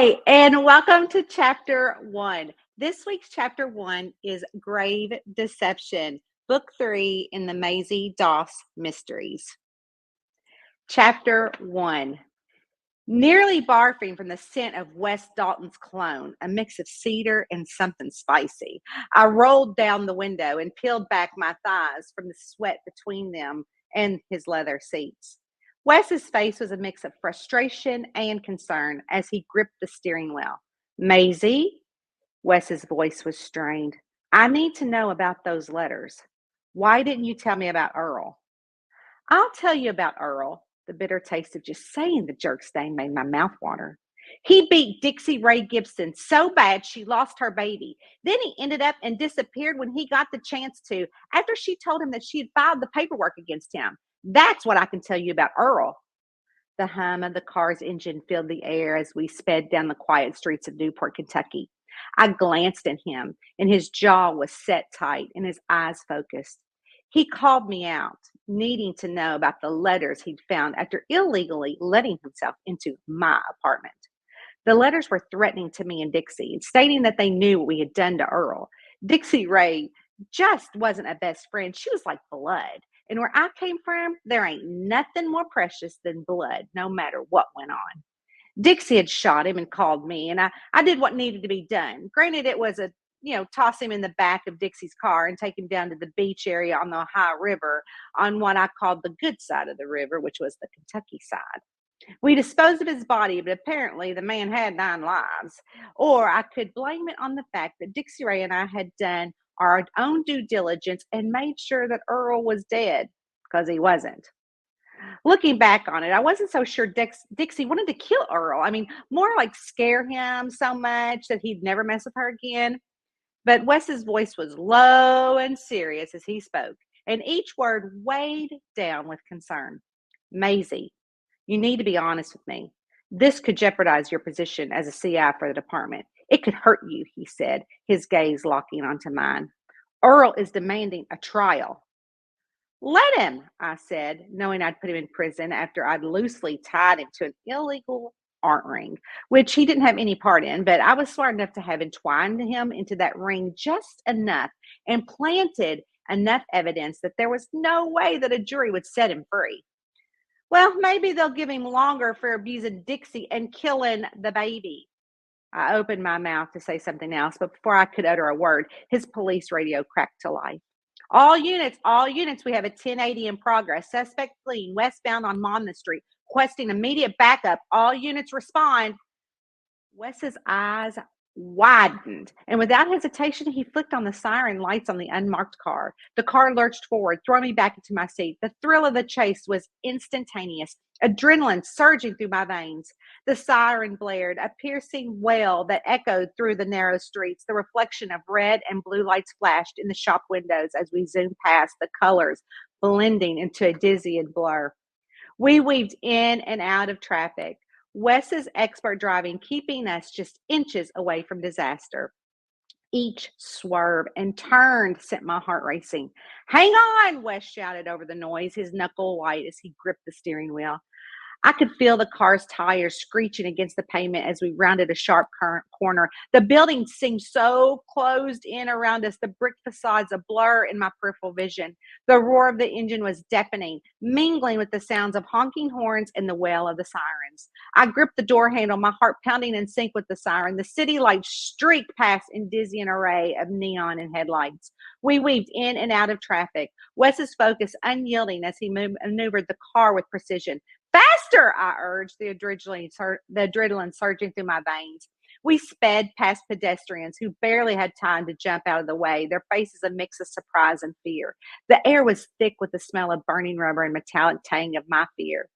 Hi, and welcome to Chapter 1. This week's Chapter 1 is Grave Deception, Book 3 in the Maisie Doss Mysteries. Chapter 1. Nearly barfing from the scent of Wes Dalton's cologne, a mix of cedar and something spicy, I rolled down the window and peeled back my thighs from the sweat between them and his leather seats. Wes's face was a mix of frustration and concern as he gripped the steering wheel. Maisie, Wes's voice was strained. I need to know about those letters. Why didn't you tell me about Earl? I'll tell you about Earl. The bitter taste of just saying the jerk's name made my mouth water. He beat Dixie Ray Gibson so bad she lost her baby. Then he ended up and disappeared when he got the chance to, after she told him that she had filed the paperwork against him. That's what I can tell you about Earl. The hum of the car's engine filled the air as we sped down the quiet streets of Newport, Kentucky. I glanced at him, and his jaw was set tight and his eyes focused. He called me out, needing to know about the letters he'd found after illegally letting himself into my apartment. The letters were threatening to me and Dixie, stating that they knew what we had done to Earl. Dixie Ray just wasn't a best friend. She was like blood. And where I came from, there ain't nothing more precious than blood, no matter what went on. Dixie had shot him and called me, and I did what needed to be done. Granted, it was toss him in the back of Dixie's car and take him down to the beach area on the Ohio River on what I called the good side of the river, which was the Kentucky side. We disposed of his body, but apparently the man had 9 lives. Or I could blame it on the fact that Dixie Ray and I had done our own due diligence and made sure that Earl was dead, because he wasn't. Looking back on it, I wasn't so sure Dixie wanted to kill Earl. I mean, more like scare him so much that he'd never mess with her again. But Wes's voice was low and serious as he spoke, and each word weighed down with concern. Maisie, you need to be honest with me. This could jeopardize your position as a CI for the department. It could hurt you, he said, his gaze locking onto mine. Earl is demanding a trial. Let him, I said, knowing I'd put him in prison after I'd loosely tied him to an illegal art ring, which he didn't have any part in, but I was smart enough to have entwined him into that ring just enough and planted enough evidence that there was no way that a jury would set him free. Well, maybe they'll give him longer for abusing Dixie and killing the baby. I opened my mouth to say something else, but before I could utter a word, his police radio cracked to life. All units, we have a 1080 in progress. Suspect fleeing westbound on Monmouth Street, requesting immediate backup. All units respond. Wes's eyes widened, and without hesitation, he flicked on the siren lights on the unmarked car. The car lurched forward, throwing me back into my seat. The thrill of the chase was instantaneous, adrenaline surging through my veins. The siren blared, a piercing wail that echoed through the narrow streets. The reflection of red and blue lights flashed in the shop windows as we zoomed past, the colors blending into a dizzying blur. We weaved in and out of traffic. Wes's expert driving keeping us just inches away from disaster. Each swerve and turn sent my heart racing. Hang on, Wes shouted over the noise, his knuckle white as he gripped the steering wheel. I could feel the car's tires screeching against the pavement as we rounded a sharp corner. The building seemed so closed in around us, the brick facades a blur in my peripheral vision. The roar of the engine was deafening, mingling with the sounds of honking horns and the wail of the sirens. I gripped the door handle, my heart pounding in sync with the siren. The city lights streaked past in dizzying array of neon and headlights. We weaved in and out of traffic, Wes's focus unyielding as he maneuvered the car with precision. Faster, I urged, the adrenaline surging through my veins. We sped past pedestrians who barely had time to jump out of the way, their faces a mix of surprise and fear. The air was thick with the smell of burning rubber and metallic tang of my fear.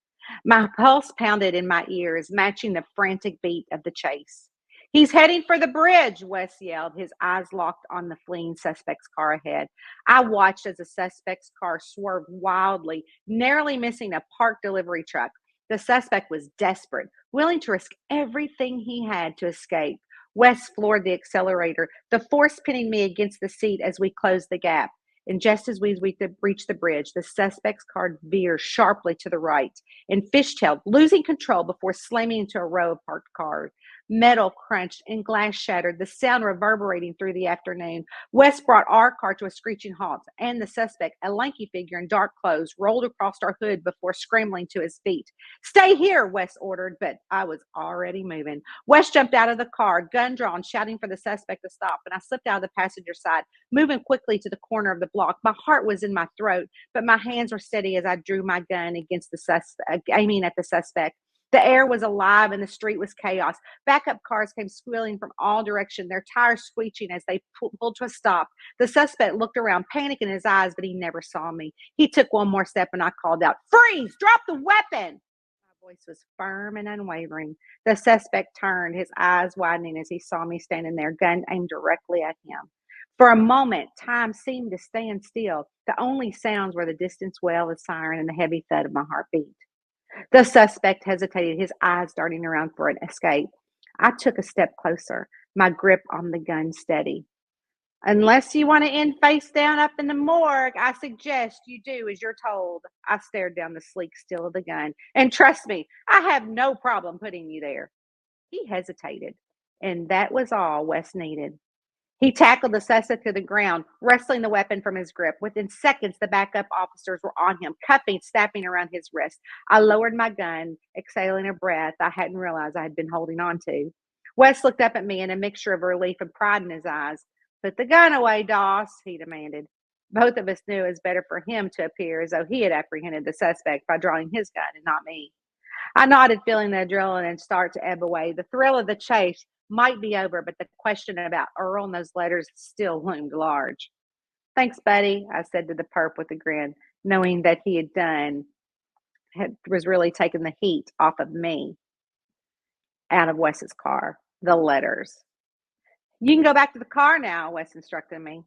My pulse pounded in my ears, matching the frantic beat of the chase. He's heading for the bridge, Wes yelled, his eyes locked on the fleeing suspect's car ahead. I watched as the suspect's car swerved wildly, narrowly missing a parked delivery truck. The suspect was desperate, willing to risk everything he had to escape. Wes floored the accelerator, the force pinning me against the seat as we closed the gap. And just as we reached the bridge, the suspect's car veered sharply to the right and fishtailed, losing control before slamming into a row of parked cars. Metal crunched and glass shattered, the sound reverberating through the afternoon. West brought our car to a screeching halt, and the suspect, a lanky figure in dark clothes, rolled across our hood before scrambling to his feet. Stay here, West ordered, but I was already moving. West jumped out of the car, gun drawn, shouting for the suspect to stop, and I slipped out of the passenger side, moving quickly to the corner of the block. My heart was in my throat, but my hands were steady as I drew my gun against the suspect, aiming at the suspect. The air was alive and the street was chaos. Backup cars came squealing from all directions, their tires screeching as they pulled to a stop. The suspect looked around, panic in his eyes, but he never saw me. He took one more step and I called out, "Freeze! Drop the weapon!" My voice was firm and unwavering. The suspect turned, his eyes widening as he saw me standing there, gun aimed directly at him. For a moment, time seemed to stand still. The only sounds were the distant wail of the siren and the heavy thud of my heartbeat. The suspect hesitated, his eyes darting around for an escape. I took a step closer, my grip on the gun steady. Unless you want to end face down up in the morgue, I suggest you do as you're told. I stared down the sleek steel of the gun. And trust me, I have no problem putting you there. He hesitated, and that was all Wes needed. He tackled the suspect to the ground, wrestling the weapon from his grip. Within seconds, the backup officers were on him, cuffing, snapping around his wrist. I lowered my gun, exhaling a breath I hadn't realized I had been holding on to. Wes looked up at me in a mixture of relief and pride in his eyes. Put the gun away, Doss, he demanded. Both of us knew it was better for him to appear as though he had apprehended the suspect by drawing his gun and not me. I nodded, feeling the adrenaline start to ebb away. The thrill of the chase might be over, but the question about Earl and those letters still loomed large. Thanks, buddy, I said to the perp with a grin, knowing that he was really taking the heat off of me out of Wes's car. The letters. You can go back to the car now, Wes instructed me.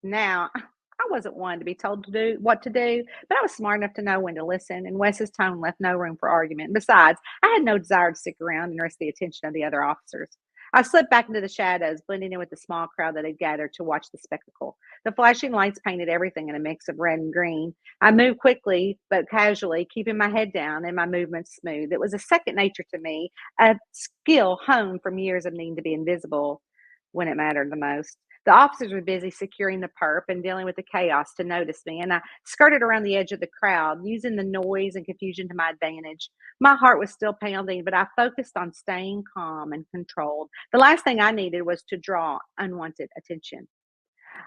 Now, I wasn't one to be told to do what to do, but I was smart enough to know when to listen, and Wes's tone left no room for argument. Besides, I had no desire to stick around and risk the attention of the other officers. I slipped back into the shadows, blending in with the small crowd that had gathered to watch the spectacle. The flashing lights painted everything in a mix of red and green. I moved quickly but casually, keeping my head down and my movements smooth. It was a second nature to me, a skill honed from years of needing to be invisible when it mattered the most. The officers were busy securing the perp and dealing with the chaos to notice me, and I skirted around the edge of the crowd, using the noise and confusion to my advantage. My heart was still pounding, but I focused on staying calm and controlled. The last thing I needed was to draw unwanted attention.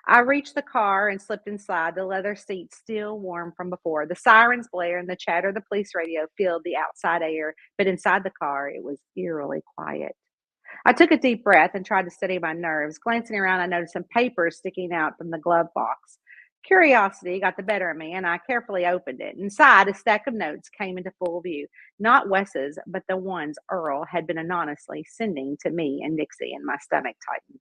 I reached the car and slipped inside, the leather seat still warm from before. The sirens blare and the chatter of the police radio filled the outside air, but inside the car it was eerily quiet. I took a deep breath and tried to steady my nerves. Glancing around, I noticed some papers sticking out from the glove box. Curiosity got the better of me, and I carefully opened it. Inside, a stack of notes came into full view. Not Wes's, but the ones Earl had been anonymously sending to me and Nixie, and my stomach tightened.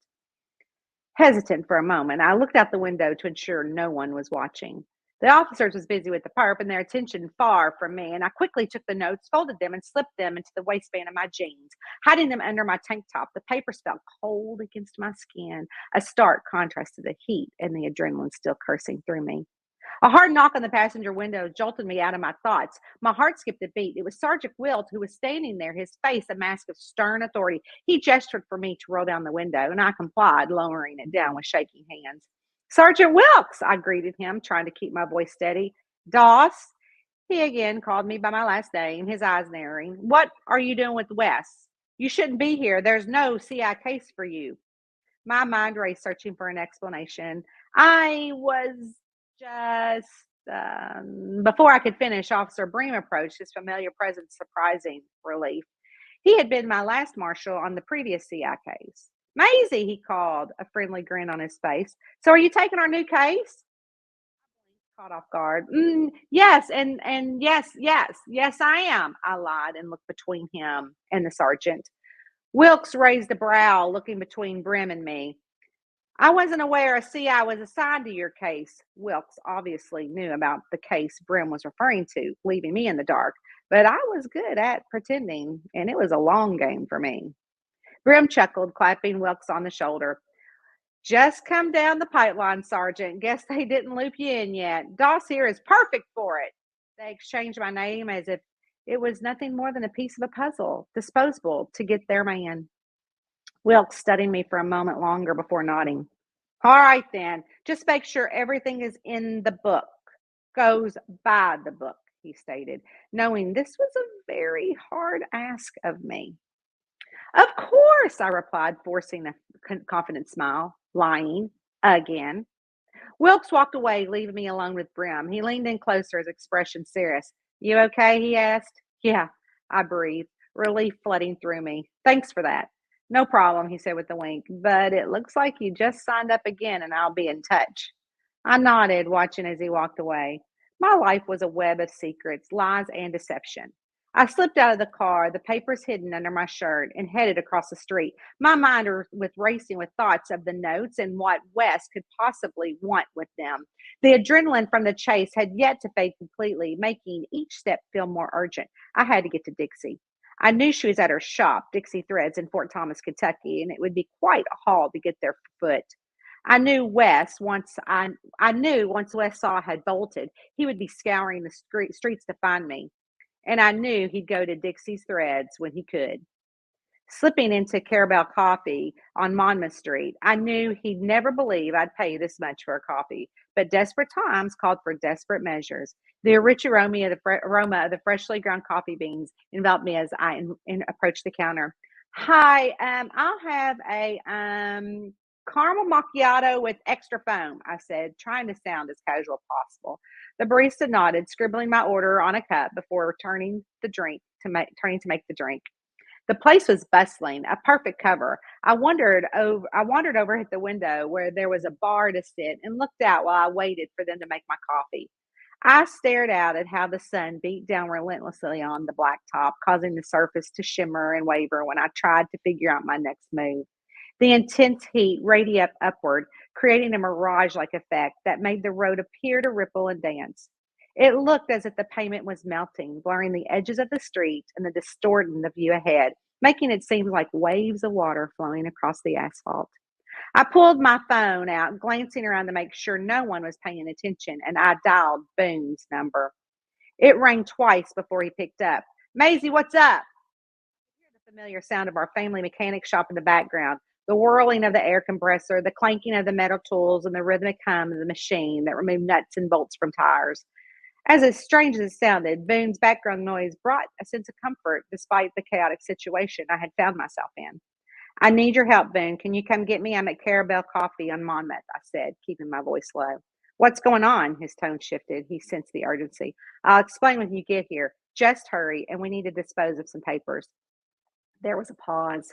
Hesitant for a moment, I looked out the window to ensure no one was watching. The officers was busy with the perp and their attention far from me, and I quickly took the notes, folded them, and slipped them into the waistband of my jeans, hiding them under my tank top. The papers felt cold against my skin, a stark contrast to the heat and the adrenaline still coursing through me. A hard knock on the passenger window jolted me out of my thoughts. My heart skipped a beat. It was Sergeant Wilt who was standing there, his face a mask of stern authority. He gestured for me to roll down the window, and I complied, lowering it down with shaking hands. Sergeant Wilkes, I greeted him, trying to keep my voice steady. Doss, he again called me by my last name, his eyes narrowing. What are you doing with Wes? You shouldn't be here. There's no CI case for you. My mind raced, searching for an explanation. I was just before I could finish, Officer Bream approached, his familiar presence surprising relief. He had been my last marshal on the previous CI case. Maisie, he called, a friendly grin on his face. So are you taking our new case? Caught off guard. Yes, and yes, I am. I lied and looked between him and the sergeant. Wilkes raised a brow, looking between Brim and me. I wasn't aware a CI was assigned to your case. Wilkes obviously knew about the case Brim was referring to, leaving me in the dark. But I was good at pretending, and it was a long game for me. Brim chuckled, clapping Wilkes on the shoulder. Just come down the pipeline, Sergeant. Guess they didn't loop you in yet. Doss here is perfect for it. They exchanged my name as if it was nothing more than a piece of a puzzle, disposable to get their man. Wilkes studied me for a moment longer before nodding. All right, then. Just make sure everything is in the book. Goes by the book, he stated, knowing this was a very hard ask of me. Of course, I replied, forcing a confident smile, lying again. Wilkes walked away, leaving me alone with Brim. He leaned in closer, his expression serious. You okay? He asked. Yeah, I breathed, relief flooding through me. Thanks for that. No problem, he said with a wink, but it looks like you just signed up again and I'll be in touch. I nodded, watching as he walked away. My life was a web of secrets, lies, and deception. I slipped out of the car, the papers hidden under my shirt, and headed across the street. My mind was racing with thoughts of the notes and what Wes could possibly want with them. The adrenaline from the chase had yet to fade completely, making each step feel more urgent. I had to get to Dixie. I knew she was at her shop, Dixie Threads, in Fort Thomas, Kentucky, and it would be quite a haul to get there for foot. I knew once Wes saw I had bolted, he would be scouring the streets to find me, and I knew he'd go to Dixie's Threads when he could. Slipping into Carabel Coffee on Monmouth Street, I knew he'd never believe I'd pay this much for a coffee, but desperate times called for desperate measures. The rich aroma of the freshly ground coffee beans enveloped me as I approached the counter. Hi, I'll have a caramel macchiato with extra foam, I said, trying to sound as casual as possible. The barista nodded, scribbling my order on a cup before turning to make the drink. The place was bustling, a perfect cover. I wandered over at the window where there was a bar to sit and looked out while I waited for them to make my coffee. I stared out at how the sun beat down relentlessly on the blacktop, causing the surface to shimmer and waver when I tried to figure out my next move. The intense heat radiated upward, creating a mirage like effect that made the road appear to ripple and dance. It looked as if the pavement was melting, blurring the edges of the street and distorting the view ahead, making it seem like waves of water flowing across the asphalt. I pulled my phone out, glancing around to make sure no one was paying attention, and I dialed Boone's number. It rang twice before he picked up. Maisie, what's up? Hear the familiar sound of our family mechanic shop in the background, the whirling of the air compressor, the clanking of the metal tools, and the rhythmic hum of the machine that removed nuts and bolts from tires. As strange as it sounded, Boone's background noise brought a sense of comfort despite the chaotic situation I had found myself in. I need your help, Boone. Can you come get me? I'm at Carabel Coffee on Monmouth, I said, keeping my voice low. What's going on? His tone shifted. He sensed the urgency. I'll explain when you get here. Just hurry, and we need to dispose of some papers. There was a pause.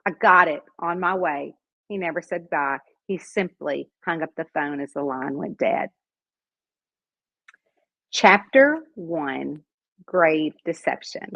I got it. On my way. He never said bye. He simply hung up the phone as the line went dead. Chapter 1, Grave Deception.